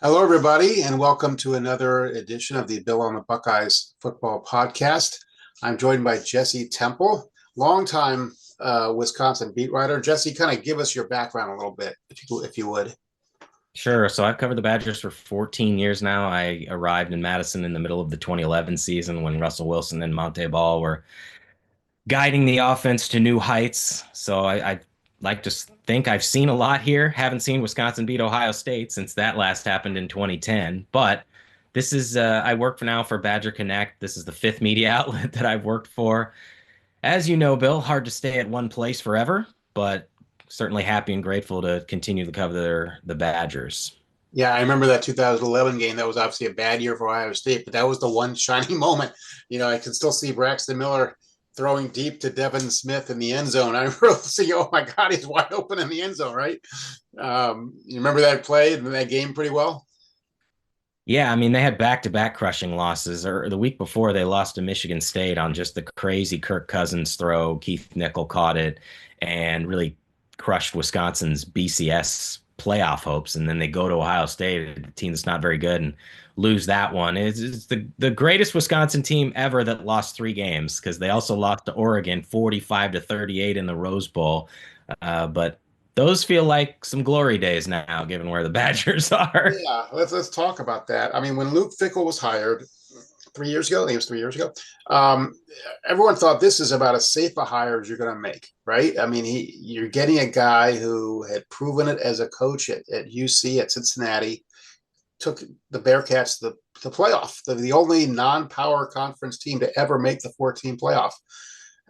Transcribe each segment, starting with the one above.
Hello, everybody, and welcome to another edition of the Bill on the Buckeyes football podcast. I'm joined by Jesse Temple, longtime Wisconsin beat writer. Jesse, kind of give us your background a little bit, if you would. Sure. So I've covered the Badgers for 14 years now. I arrived in Madison in the middle of the 2011 season when Russell Wilson and Monte Ball were guiding the offense to new heights. So I like to think I've seen a lot here. Haven't seen Wisconsin beat Ohio State since that last happened in 2010. But this is, I work for now for Badger Connect. This is the fifth media outlet that I've worked for. As you know, Bill, hard to stay at one place forever, but certainly happy and grateful to continue to cover the Badgers. Yeah, I remember that 2011 game. That was obviously a bad year for Ohio State, but that was the one shining moment. I can still see Braxton Miller throwing deep to Devin Smith in the end zone. I remember seeing, oh my God, he's wide open in the end zone, right? You remember that play and that game pretty well? Yeah, I mean, they had back-to-back crushing losses. Or the week before, they lost to Michigan State on just the crazy Kirk Cousins throw. Keith Nickel caught it and really crushed Wisconsin's BCS playoff hopes. And then they go to Ohio State, a team that's not very good, and lose that one. It's the greatest Wisconsin team ever that lost three games because they also lost to Oregon 45-38 in the Rose Bowl. But those feel like some glory days now, given where the Badgers are. Yeah, let's talk about that. I mean, when Luke Fickell was hired 3 years ago, I think it was 3 years ago. Um, Everyone thought this is about as safe a hire as you're going to make, right? I mean, you're getting a guy who had proven it as a coach at UC, at Cincinnati, took the Bearcats to the playoff, the only non-power conference team to ever make the 14 playoff.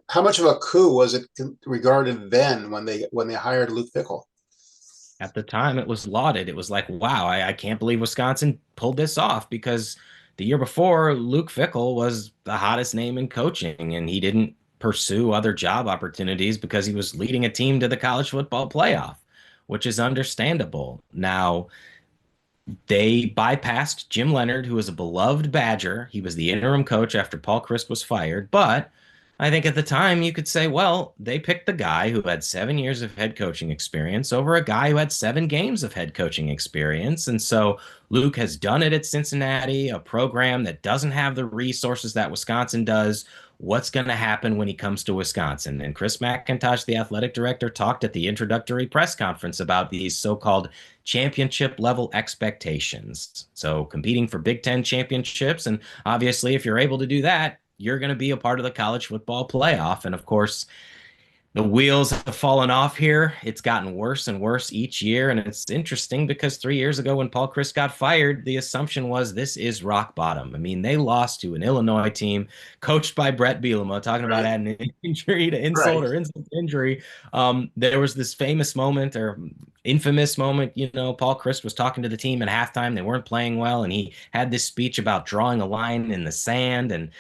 How much of a coup was it regarded then when they hired Luke Fickell? At the time, it was lauded. It was like, wow, I can't believe Wisconsin pulled this off because the year before, Luke Fickell was the hottest name in coaching, and he didn't pursue other job opportunities because he was leading a team to the college football playoff, which is understandable. Now, they bypassed Jim Leonard, who was a beloved Badger. He was the interim coach after Paul Crisp was fired. But I think at the time you could say, well, they picked the guy who had 7 years of head coaching experience over a guy who had 7 games of head coaching experience. And so Luke has done it at Cincinnati, a program that doesn't have the resources that Wisconsin does. What's going to happen when he comes to Wisconsin? And Chris McIntosh, the athletic director, talked at the introductory press conference about these so-called championship level expectations. So competing for Big Ten championships. And obviously, if you're able to do that, you're going to be a part of the college football playoff. And of course, the wheels have fallen off here. It's gotten worse and worse each year. And it's interesting because 3 years ago, when Paul Chryst got fired, the assumption was this is rock bottom. I mean, they lost to an Illinois team coached by Brett Bielema, talking about Right, adding an injury to insult right. or insult to injury. There was this famous moment or infamous moment. Paul Chryst was talking to the team at halftime. They weren't playing well. And he had this speech about drawing a line in the sand. And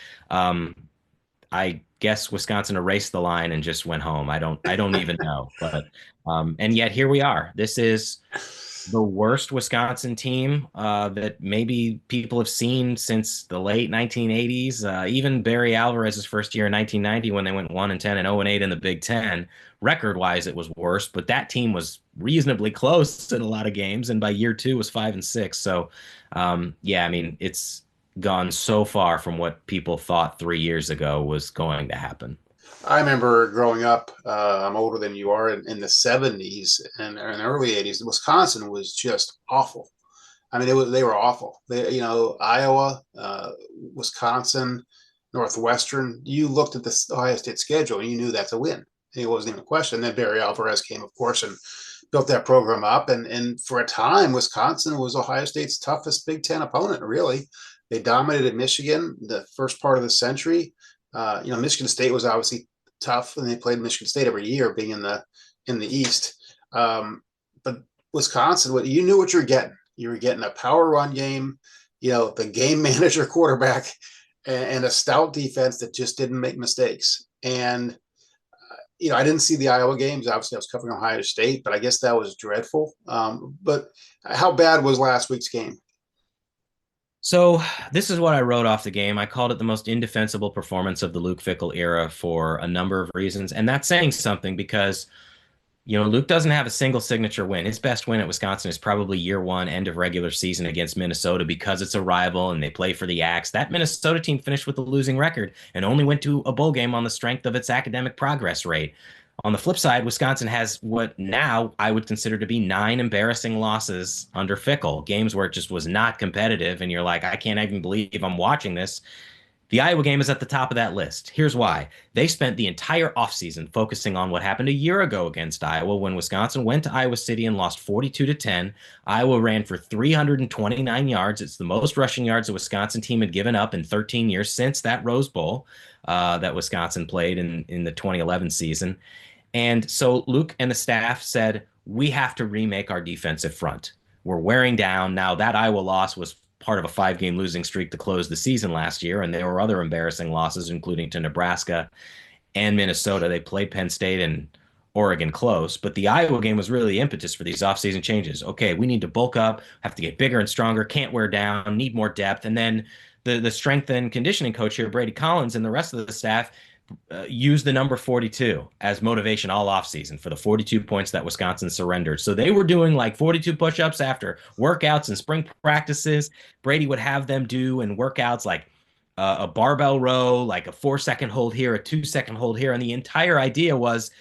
I guess Wisconsin erased the line and just went home. I don't even know. But and yet here we are. This is the worst Wisconsin team that maybe people have seen since the late 1980s. Even Barry Alvarez's first year in 1990, when they went 1-10 and 0-8 in the Big Ten, record-wise it was worse. But that team was reasonably close in a lot of games, and by year two was 5-6. So, yeah, I mean it's gone so far from what people thought 3 years ago was going to happen. I remember growing up. I'm older than you are in the '70s and early '80s. Wisconsin was just awful. I mean, they were awful. Iowa, Wisconsin, Northwestern. You looked at the Ohio State schedule and you knew that's a win. It wasn't even a question. And then Barry Alvarez came, of course, and built that program up. And for a time, Wisconsin was Ohio State's toughest Big Ten opponent. Really, they dominated Michigan the first part of the century. Michigan State was obviously tough, and they played Michigan State every year, being in the East. But Wisconsin, what you knew what you're getting. You were getting a power run game, the game manager quarterback, and a stout defense that just didn't make mistakes. And I didn't see the Iowa games. Obviously, I was covering Ohio State, but I guess that was dreadful. But how bad was last week's game? So this is what I wrote off the game. I called it the most indefensible performance of the Luke Fickell era for a number of reasons, and that's saying something because Luke doesn't have a single signature win. His best win at Wisconsin is probably year one, end of regular season against Minnesota because it's a rival and they play for the Axe. That Minnesota team finished with a losing record and only went to a bowl game on the strength of its academic progress rate. On the flip side, Wisconsin has what now I would consider to be 9 embarrassing losses under Fickell, games where it just was not competitive. And you're like, I can't even believe I'm watching this. The Iowa game is at the top of that list. Here's why. They spent the entire offseason focusing on what happened a year ago against Iowa when Wisconsin went to Iowa City and lost 42-10. Iowa ran for 329 yards. It's the most rushing yards a Wisconsin team had given up in 13 years since that Rose Bowl that Wisconsin played in the 2011 season. And so Luke and the staff said, we have to remake our defensive front. We're wearing down. Now, that Iowa loss was part of a 5-game losing streak to close the season last year, and there were other embarrassing losses, including to Nebraska and Minnesota. They played Penn State and Oregon close, but the Iowa game was really the impetus for these offseason changes. Okay, we need to bulk up, have to get bigger and stronger, can't wear down, need more depth. And then the strength and conditioning coach here, Brady Collins, and the rest of the staff use the number 42 as motivation all offseason for the 42 points that Wisconsin surrendered. So they were doing like 42 push-ups after workouts and spring practices. Brady would have them do in workouts like a barbell row, like a 4-second hold here, a 2-second hold here. And the entire idea was,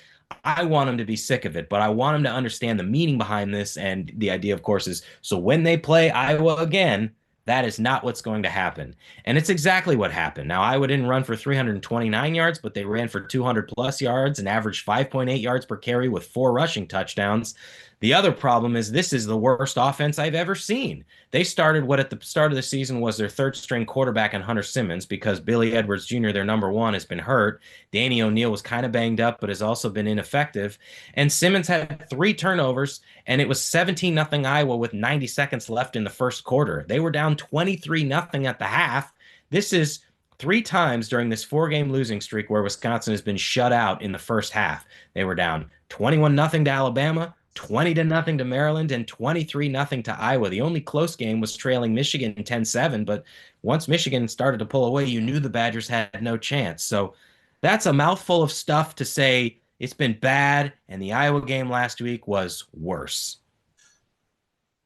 I want them to be sick of it, but I want them to understand the meaning behind this. And the idea, of course, is so when they play Iowa again, that is not what's going to happen. And it's exactly what happened. Now, Iowa didn't run for 329 yards, but they ran for 200 plus yards and averaged 5.8 yards per carry with 4 rushing touchdowns. The other problem is this is the worst offense I've ever seen. They started what at the start of the season was their third string quarterback in Hunter Simmons because Billy Edwards Jr., their number one, has been hurt. Danny O'Neal was kind of banged up, but has also been ineffective. And Simmons had 3 turnovers, and it was 17-0 Iowa with 90 seconds left in the first quarter. They were down 23-0 at the half. This is 3 times during this 4-game losing streak where Wisconsin has been shut out in the first half. They were down 21-0 to Alabama, 20-0 to Maryland, and 23-0 to Iowa. The only close game was trailing Michigan 10-7, but once Michigan started to pull away, you knew the Badgers had no chance. So that's a mouthful of stuff to say it's been bad, and the Iowa game last week was worse.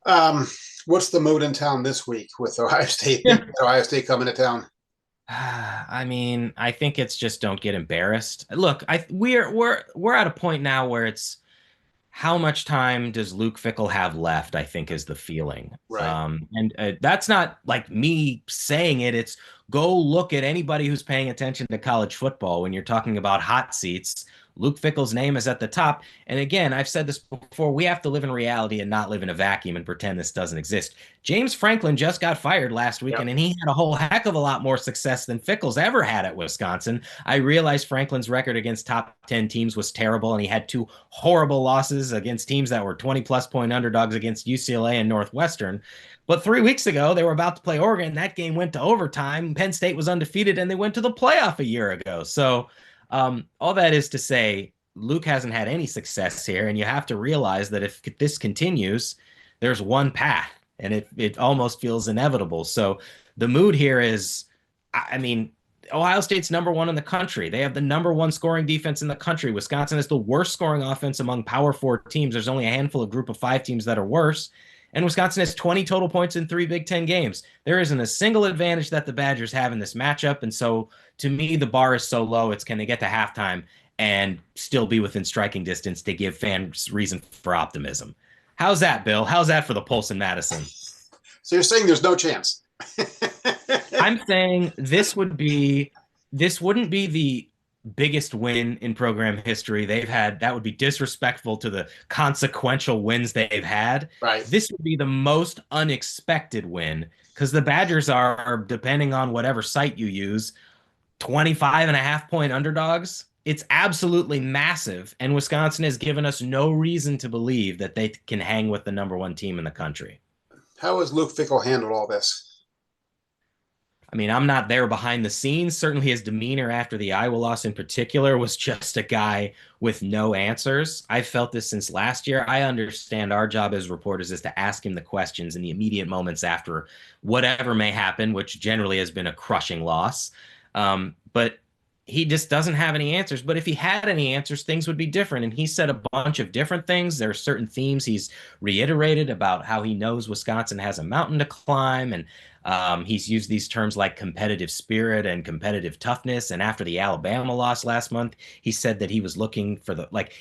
What's the mood in town this week with Ohio State? Ohio State coming to town. I mean, I think it's just don't get embarrassed. Look, we're at a point now where it's how much time does Luke Fickell have left, I think is the feeling. Right. And that's not like me saying it. It's go look at anybody who's paying attention to college football when you're talking about hot seats. Luke Fickell's name is at the top. And again, I've said this before, we have to live in reality and not live in a vacuum and pretend this doesn't exist. James Franklin just got fired last weekend, and he had a whole heck of a lot more success than Fickell's ever had at Wisconsin. I realized Franklin's record against top 10 teams was terrible, and he had 2 horrible losses against teams that were 20-plus point underdogs against UCLA and Northwestern. But 3 weeks ago, they were about to play Oregon. That game went to overtime. Penn State was undefeated, and they went to the playoff a year ago. So all that is to say, Luke hasn't had any success here, and you have to realize that if this continues, there's one path, and it almost feels inevitable. So the mood here is, I mean, Ohio State's number 1 in the country. They have the number 1 scoring defense in the country. Wisconsin is the worst scoring offense among Power 4 teams. There's only a handful of Group of 5 teams that are worse. And Wisconsin has 20 total points in 3 Big Ten games. There isn't a single advantage that the Badgers have in this matchup. And so, to me, the bar is so low, it's can they get to halftime and still be within striking distance to give fans reason for optimism. How's that, Bill? How's that for the Pulse in Madison? So you're saying there's no chance? I'm saying this wouldn't be the biggest win in program history they've had. That would be disrespectful to the consequential wins they've had. Right. This would be the most unexpected win because the Badgers are, depending on whatever site you use, 25.5-point underdogs. It's absolutely massive. And Wisconsin has given us no reason to believe that they can hang with the number 1 team in the country. How has Luke Fickell handled all this? I mean, I'm not there behind the scenes. Certainly his demeanor after the Iowa loss in particular was just a guy with no answers. I've felt this since last year. I understand our job as reporters is to ask him the questions in the immediate moments after whatever may happen, which generally has been a crushing loss. But he just doesn't have any answers. But if he had any answers, things would be different. And he said a bunch of different things. There are certain themes he's reiterated about how he knows Wisconsin has a mountain to climb. And he's used these terms like competitive spirit and competitive toughness. And after the Alabama loss last month, he said that he was looking for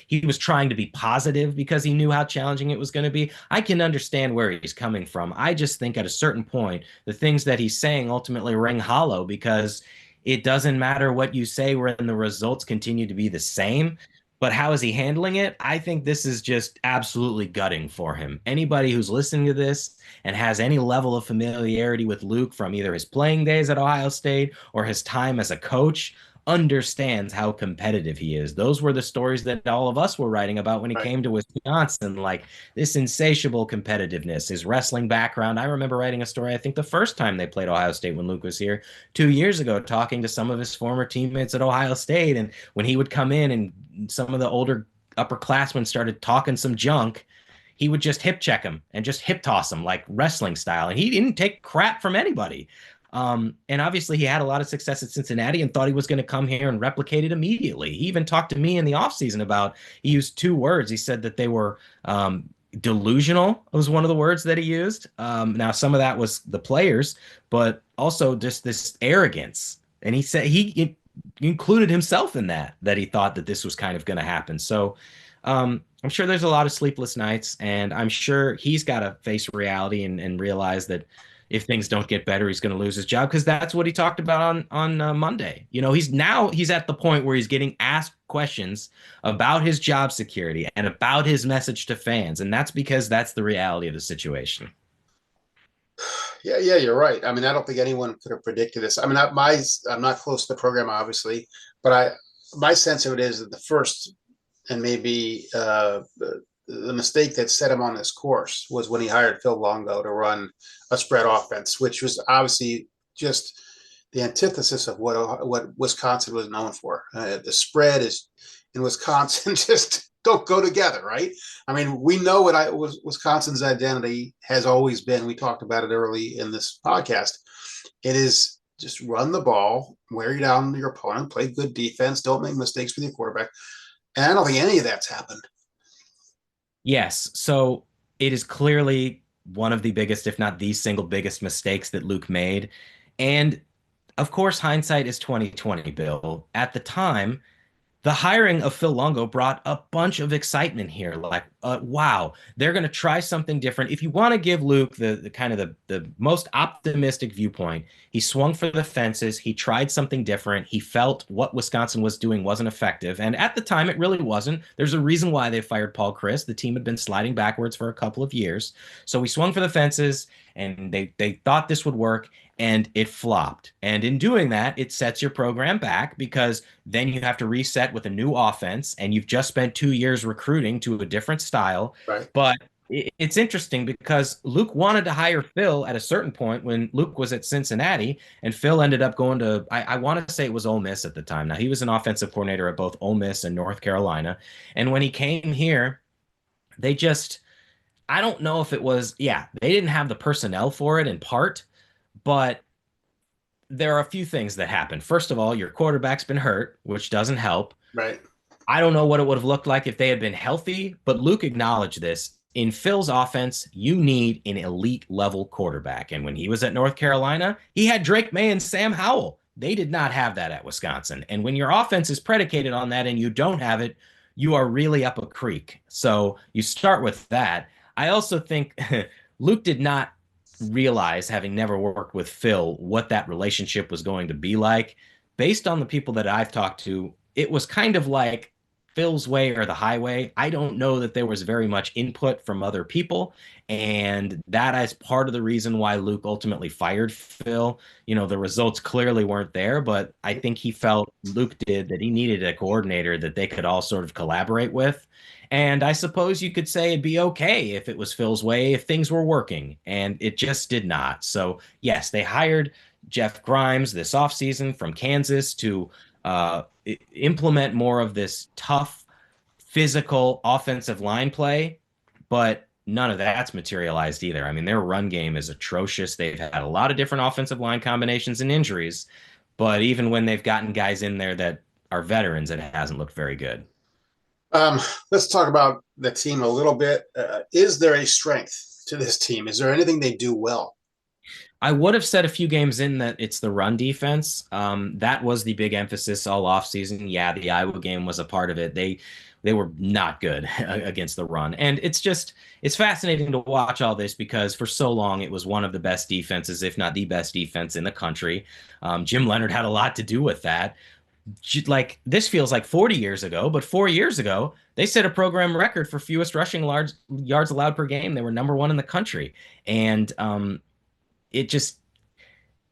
he was trying to be positive because he knew how challenging it was going to be. I can understand where he's coming from. I just think at a certain point, the things that he's saying ultimately ring hollow because it doesn't matter what you say when the results continue to be the same. But how is he handling it? I think this is just absolutely gutting for him. Anybody who's listening to this and has any level of familiarity with Luke from either his playing days at Ohio State or his time as a coach understands how competitive he is. Those were the stories that all of us were writing about when he Right. came to Wisconsin, like this insatiable competitiveness, his wrestling background. I remember writing a story, I think the first time they played Ohio State when Luke was here 2 years ago, talking to some of his former teammates at Ohio State. And when he would come in and some of the older upperclassmen started talking some junk, he would just hip check him and just hip toss him like wrestling style. And he didn't take crap from anybody. And obviously, he had a lot of success at Cincinnati and thought he was going to come here and replicate it immediately. He even talked to me in the offseason about, he used two words. He said that they were delusional, was one of the words that he used. Now, some of that was the players, but also just this arrogance. And he said he included himself in that he thought that this was kind of going to happen. So I'm sure there's a lot of sleepless nights, and I'm sure he's got to face reality and realize that if things don't get better, he's going to lose his job because that's what he talked about on Monday. You know, he's at the point where he's getting asked questions about his job security and about his message to fans, and that's because that's the reality of the situation. Yeah, yeah, you're right. I mean, I don't think anyone could have predicted this. I mean, I'm not close to the program, obviously, but my sense of it is that the first and maybe the mistake that set him on this course was when he hired Phil Longo to run a spread offense, which was obviously just the antithesis of what Wisconsin was known for. The spread is in Wisconsin just don't go together, right? I mean, we know what Wisconsin's identity has always been. We talked about it early in this podcast. It is just run the ball, wear you down your opponent, play good defense, don't make mistakes with your quarterback. And I don't think any of that's happened. Yes, so it is clearly one of the biggest, if not the single biggest mistakes that Luke made. And of course, hindsight is 2020, Bill. At the time, the hiring of Phil Longo brought a bunch of excitement here. Like, wow, they're going to try something different. If you want to give Luke the kind of the most optimistic viewpoint, he swung for the fences. He tried something different. He felt what Wisconsin was doing wasn't effective. And at the time, it really wasn't. There's a reason why they fired Paul Chryst. The team had been sliding backwards for a couple of years. So he swung for the fences, and they thought this would work, and it flopped. And in doing that, it sets your program back because then you have to reset with a new offense, and you've just spent 2 years recruiting to a different style. Right. But it's interesting because Luke wanted to hire Phil at a certain point when Luke was at Cincinnati, and Phil ended up going to, I want to say it was Ole Miss at the time. Now, he was an offensive coordinator at both Ole Miss and North Carolina. And when he came here, they just, I don't know if it was, yeah, they didn't have the personnel for it in part, but there are a few things that happen. First of all, your quarterback's been hurt, which doesn't help. Right. I don't know what it would have looked like if they had been healthy, but Luke acknowledged this. In Phil's offense, you need an elite level quarterback. And when he was at North Carolina, he had Drake May and Sam Howell. They did not have that at Wisconsin. And when your offense is predicated on that and you don't have it, you are really up a creek. So you start with that. I also think Luke did not realize, having never worked with Phil, what that relationship was going to be like. Based on the people that I've talked to, it was kind of like Phil's way or the highway. I don't know that there was very much input from other people. And that is part of the reason why Luke ultimately fired Phil. You know, the results clearly weren't there, but I think he felt, Luke did, that he needed a coordinator that they could all sort of collaborate with. And I suppose you could say it'd be okay if it was Phil's way, if things were working, and it just did not. So, yes, they hired Jeff Grimes this offseason from Kansas to implement more of this tough, physical offensive line play, but none of that's materialized either. I mean, their run game is atrocious. They've had a lot of different offensive line combinations and injuries, But even when they've gotten guys in there that are veterans, it hasn't looked very good. Um, let's talk about the team a little bit. Is there a strength to this team? Is there anything they do well? I would have said a few games in that it's the run defense. That was the big emphasis all offseason. Yeah, the Iowa game was a part of it. They were not good against the run. And it's fascinating to watch all this because for so long it was one of the best defenses, if not the best defense in the country. Jim Leonard had a lot to do with that. Like this feels like 40 years ago, but 4 years ago, they set a program record for fewest rushing yards allowed per game. They were number one in the country. And it just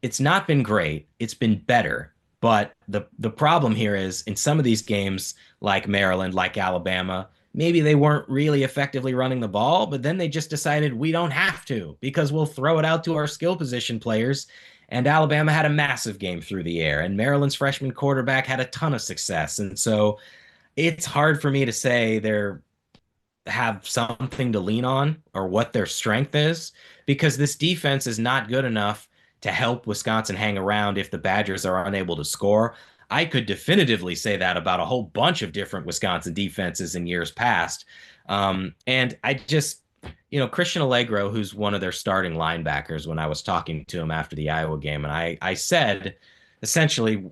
it's not been great. It's been better. But the problem here is in some of these games, like Maryland, like Alabama, maybe they weren't really effectively running the ball, but then they just decided we don't have to because we'll throw it out to our skill position players. And Alabama had a massive game through the air, and Maryland's freshman quarterback had a ton of success. And so it's hard for me to say they're have something to lean on or what their strength is because this defense is not good enough to help Wisconsin hang around if the Badgers are unable to score. I could definitively say that about a whole bunch of different Wisconsin defenses in years past. And I just, Christian Allegro, who's one of their starting linebackers, when I was talking to him after the Iowa game, and I said, essentially,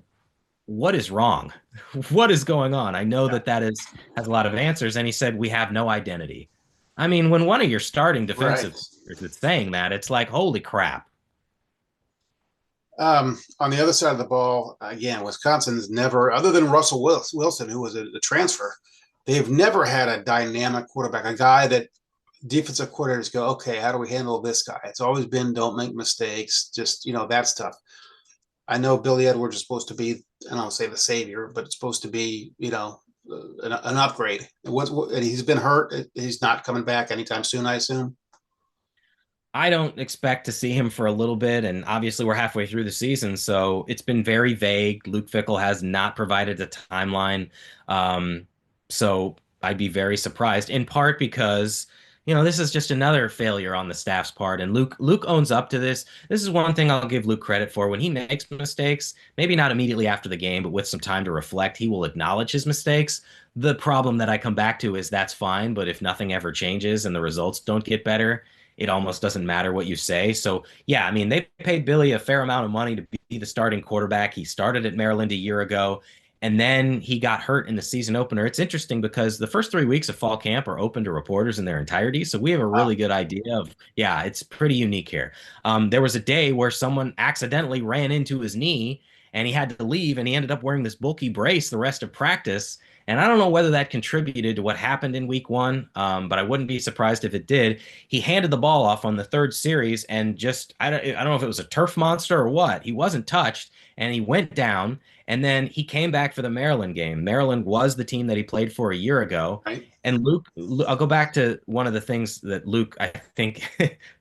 what is wrong? What is going on? I know Yeah. that has a lot of answers. And he said, we have no identity. I mean, when one of your starting Right. defensive is saying that, it's like, holy crap. On the other side of the ball, again, Wisconsin's never, other than Russell Wilson, who was a transfer, they've never had a dynamic quarterback, a guy that defensive coordinators go, okay, how do we handle this guy? It's always been don't make mistakes, just, that stuff. I know Billy Edwards is supposed to be, I don't say the savior, but it's supposed to be, an upgrade. And he's been hurt. He's not coming back anytime soon, I assume. I don't expect to see him for a little bit. And obviously, we're halfway through the season. So it's been very vague. Luke Fickell has not provided a timeline. So I'd be very surprised, in part because. This is just another failure on the staff's part, and Luke owns up to this. This is one thing I'll give Luke credit for. When he makes mistakes, maybe not immediately after the game, but with some time to reflect, he will acknowledge his mistakes. The problem that I come back to is that's fine, but if nothing ever changes and the results don't get better, it almost doesn't matter what you say. So, yeah, I mean, they paid Billy a fair amount of money to be the starting quarterback. He started at Maryland a year ago, and then he got hurt in the season opener. It's interesting because the first 3 weeks of fall camp are open to reporters in their entirety. So we have a Wow. really good idea of, yeah, it's pretty unique here. There was a day where someone accidentally ran into his knee and he had to leave, and he ended up wearing this bulky brace the rest of practice. And I don't know whether that contributed to what happened in week one, but I wouldn't be surprised if it did. He handed the ball off on the third series and just, I don't know if it was a turf monster or what. He wasn't touched and he went down. And then he came back for the Maryland game. Maryland was the team that he played for a year ago. Right. And I'll go back to one of the things that Luke, I think,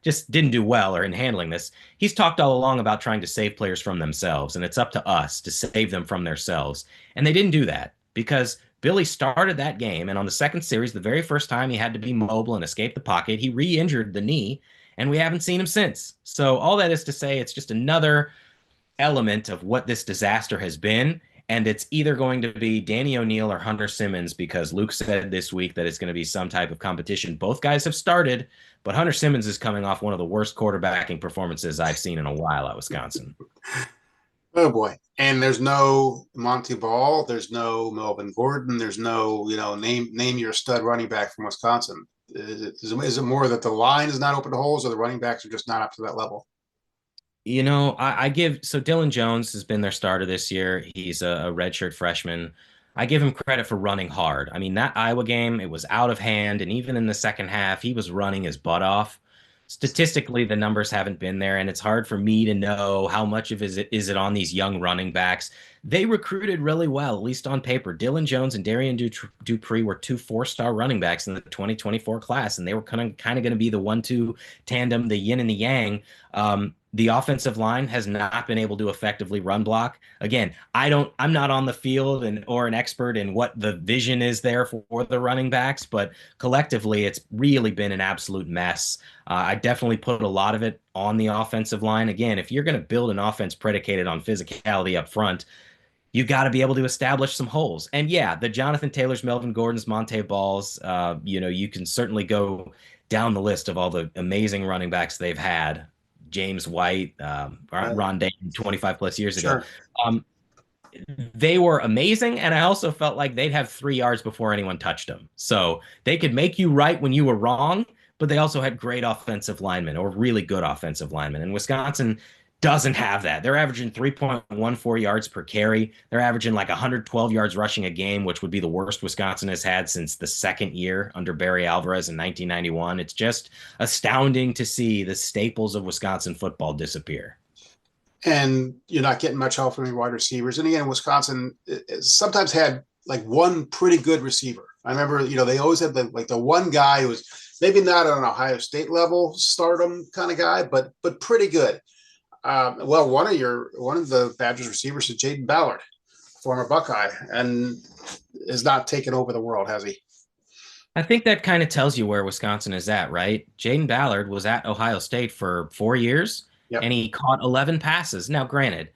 just didn't do well or in handling this. He's talked all along about trying to save players from themselves, and it's up to us to save them from themselves. And they didn't do that because Billy started that game. And on the second series, the very first time he had to be mobile and escape the pocket, he re injured the knee, and we haven't seen him since. So, all that is to say, it's just another element of what this disaster has been. And it's either going to be Danny O'Neill or Hunter Simmons because Luke said this week that it's going to be some type of competition. Both guys have started, but Hunter Simmons is coming off one of the worst quarterbacking performances I've seen in a while at Wisconsin. Oh boy. And there's no Monty Ball, there's no Melvin Gordon, there's no, name your stud running back from Wisconsin. Is it more that the line is not open to holes or the running backs are just not up to that level? I give so Dylan Jones has been their starter this year. He's a redshirt freshman. I give him credit for running hard. I mean, that Iowa game, it was out of hand, and even in the second half, he was running his butt off. Statistically, the numbers haven't been there, and it's hard for me to know how much of is it on these young running backs. They recruited really well, at least on paper. Dylan Jones and Darian Dupree were two four-star running backs in the 2024 class, and they were kind of going to be the 1-2 tandem, the yin and the yang. the offensive line has not been able to effectively run block. Again, I'm not on the field and or an expert in what the vision is there for the running backs, but collectively it's really been an absolute mess. I definitely put a lot of it on the offensive line. Again, if you're going to build an offense predicated on physicality up front, you got to be able to establish some holes. And yeah, the Jonathan Taylors, Melvin Gordons, Monte Balls, you can certainly go down the list of all the amazing running backs they've had. James White, Right. Ron Dayton 25 plus years ago. Sure. Um, they were amazing. And I also felt like they'd have 3 yards before anyone touched them. So they could make you right when you were wrong, but they also had great offensive linemen or really good offensive linemen. And Wisconsin doesn't have that. They're averaging 3.14 yards per carry. They're averaging like 112 yards rushing a game, which would be the worst Wisconsin has had since the second year under Barry Alvarez in 1991. It's just astounding to see the staples of Wisconsin football disappear. And you're not getting much help from your wide receivers. And again, Wisconsin sometimes had like one pretty good receiver. I remember, they always had the one guy who was maybe not on an Ohio State level stardom kind of guy, but pretty good. Well, one of the Badgers receivers is Jaden Ballard, former Buckeye, and has not taken over the world, has he? I think that kind of tells you where Wisconsin is at, right? Jaden Ballard was at Ohio State for 4 years Yep. and he caught 11 passes. Now, granted,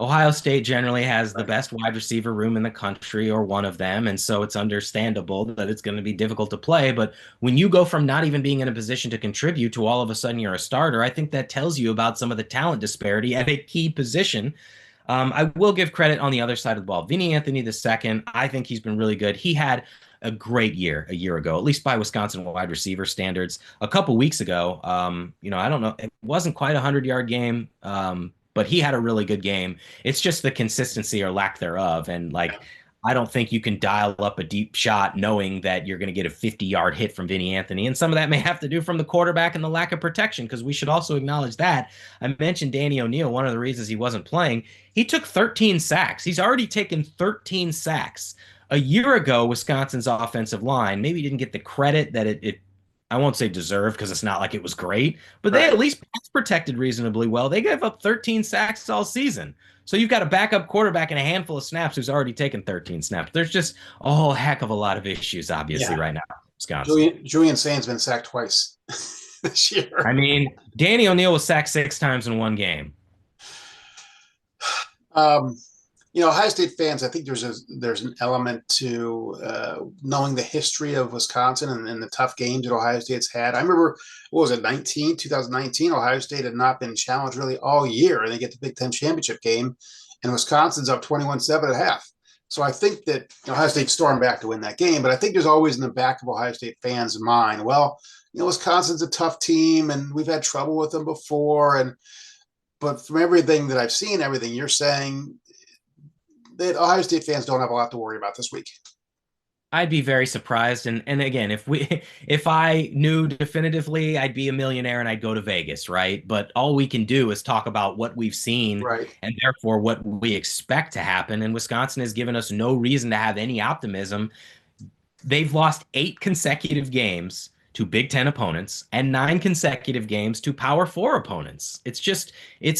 Ohio State generally has the Right. best wide receiver room in the country or one of them. And so it's understandable that it's going to be difficult to play. But when you go from not even being in a position to contribute to all of a sudden you're a starter, I think that tells you about some of the talent disparity at a key position. I will give credit on the other side of the ball. Vinny Anthony the second, I think he's been really good. He had a great year a year ago, at least by Wisconsin wide receiver standards. A couple weeks ago, I don't know, it wasn't quite a 100-yard game, but he had a really good game. It's just the consistency or lack thereof. And like, Yeah. I don't think you can dial up a deep shot knowing that you're going to get a 50-yard hit from Vinny Anthony. And some of that may have to do from the quarterback and the lack of protection, because we should also acknowledge that. I mentioned Danny O'Neal, one of the reasons he wasn't playing. He took 13 sacks. He's already taken 13 sacks. A year ago, Wisconsin's offensive line maybe didn't get the credit that it I won't say deserved because it's not like it was great, but they Right. at least pass protected reasonably well. They gave up 13 sacks all season. So you've got a backup quarterback and a handful of snaps who's already taken 13 snaps. There's just a whole heck of a lot of issues, obviously, Yeah. right now in Wisconsin. Julian Saint's been sacked twice this I year. mean, Danny O'Neal was sacked 6 times in one game. Um, Ohio State fans, I think there's an element to knowing the history of Wisconsin and the tough games that Ohio State's had. I remember, what was it, 2019, Ohio State had not been challenged really all year, and they get the Big Ten championship game, and Wisconsin's up 21-7 at half. So I think that Ohio State stormed back to win that game, but I think there's always in the back of Ohio State fans' mind, well, Wisconsin's a tough team, and we've had trouble with them before, but from everything that I've seen, everything you're saying, that Ohio State fans don't have a lot to worry about this week. I'd be very surprised. And again, if I knew definitively, I'd be a millionaire and I'd go to Vegas, right? But all we can do is talk about what we've seen Right. and therefore what we expect to happen. And Wisconsin has given us no reason to have any optimism. They've lost 8 consecutive games to Big Ten opponents and 9 consecutive games to Power Four opponents. It's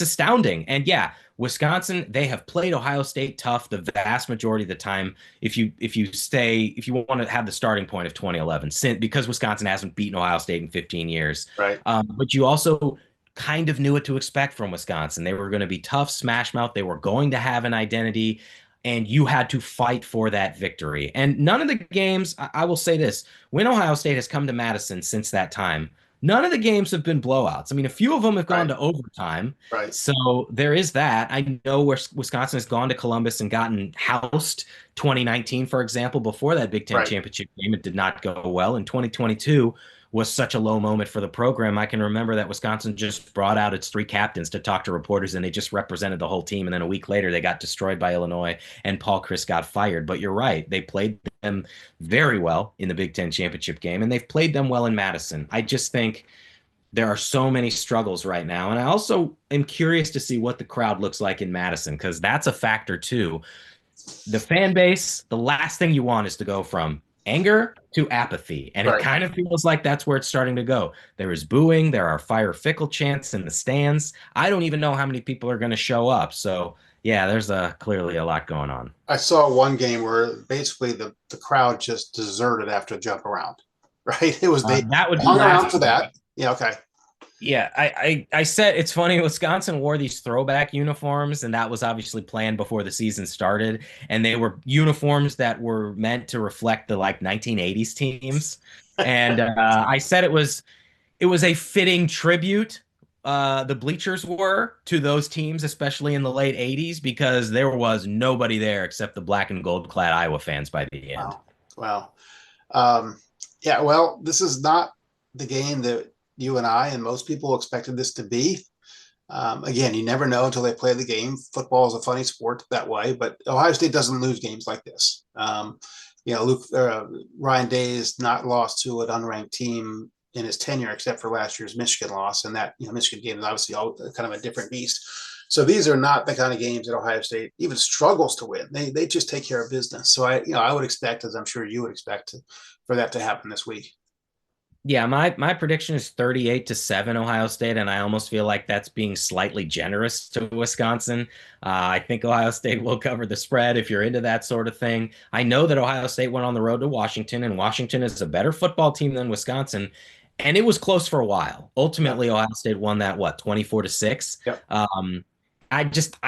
astounding. And yeah, Wisconsin, they have played Ohio State tough the vast majority of the time. If you want to have the starting point of 2011, because Wisconsin hasn't beaten Ohio State in 15 years, Right. but you also kind of knew what to expect from Wisconsin. They were going to be tough, smash mouth. They were going to have an identity, and you had to fight for that victory. And none of the games, I will say this, when Ohio State has come to Madison since that time, none of the games have been blowouts. I mean, a few of them have gone Right. to overtime. Right. So there is that. I know where Wisconsin has gone to Columbus and gotten housed. 2019, for example, before that Big Ten Right. championship game, it did not go well. And 2022 was such a low moment for the program. I can remember that Wisconsin just brought out its 3 captains to talk to reporters, and they just represented the whole team. And then a week later, they got destroyed by Illinois, and Paul Chryst got fired. But you're right. They played them very well in the Big Ten championship game, and they've played them well in Madison. I just think there are so many struggles right now. And I also am curious to see what the crowd looks like in Madison, because that's a factor too. The fan base, the last thing you want is to go from anger to apathy. And it Right. kind of feels like that's where it's starting to go. There is booing, there are fire Fickell chants in the stands. I don't even know how many people are going to show up. So, yeah, there's clearly a lot going on. I saw one game where basically the crowd just deserted after the jump around. Right. It was they That would be hung around last for week. that. Yeah. Okay. Yeah, I said it's funny. Wisconsin wore these throwback uniforms, and that was obviously planned before the season started. And they were uniforms that were meant to reflect the like 1980s teams. And I said it was a fitting tribute. The bleachers were to those teams, especially in the late 80s, because there was nobody there except the black and gold clad Iowa fans by the end. Wow. Wow. Um, yeah. Well, this is not the game that you and I and most people expected this to be. Again, you never know until they play the game. Football is a funny sport that way, but Ohio State doesn't lose games like this. Ryan Day has not lost to an unranked team in his tenure, except for last year's Michigan loss, and that Michigan game is obviously all kind of a different beast. So these are not the kind of games that Ohio State even struggles to win. They just take care of business. So I would expect, as I'm sure you would expect, for that to happen this week. Yeah, my prediction is 38-7 Ohio State, and I almost feel like that's being slightly generous to Wisconsin. I think Ohio State will cover the spread if you're into that sort of thing. I know that Ohio State went on the road to Washington, and Washington is a better football team than Wisconsin, and it was close for a while. Yeah. Ultimately, Ohio State won that, what, 24-6? Yep. I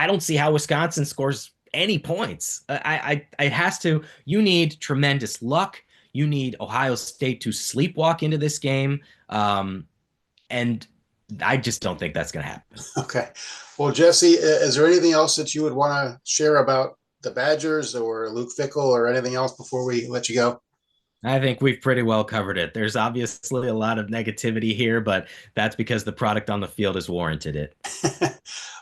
don't see how Wisconsin scores any points. It has to. You need tremendous luck. You need Ohio State to sleepwalk into this game. And I just don't think that's going to happen. Okay. Well, Jesse, is there anything else that you would want to share about the Badgers or Luke Fickell or anything else before we let you go? I think we've pretty well covered it. There's obviously a lot of negativity here, but that's because the product on the field has warranted it.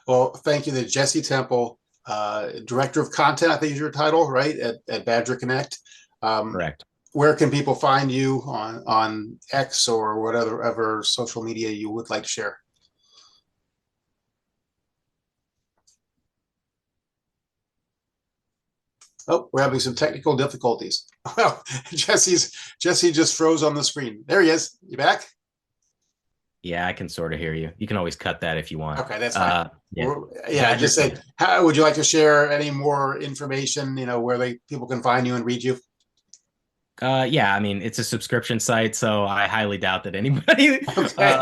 Well, thank you to Jesse Temple, Director of Content, I think is your title, right, at Badger Connect. Um, Correct. where can people find you on X or whatever social media you would like to share? Oh, we're having some technical difficulties. Well, Jesse just froze on the screen. There he is. You back? Yeah, I can sort of hear you. You can always cut that if you want. Okay, that's fine. Yeah. Yeah, I just said, how would you like to share any more information? Where people can find you and read you. Yeah, I mean, it's a subscription site, so I highly doubt that anybody Okay.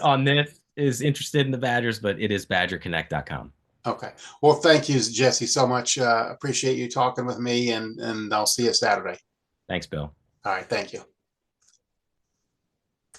on this is interested in the Badgers, but it is badgerconnect.com. Okay. Well, thank you, Jesse, so much. Appreciate you talking with me, and I'll see you Saturday. Thanks, Bill. All right. Thank you.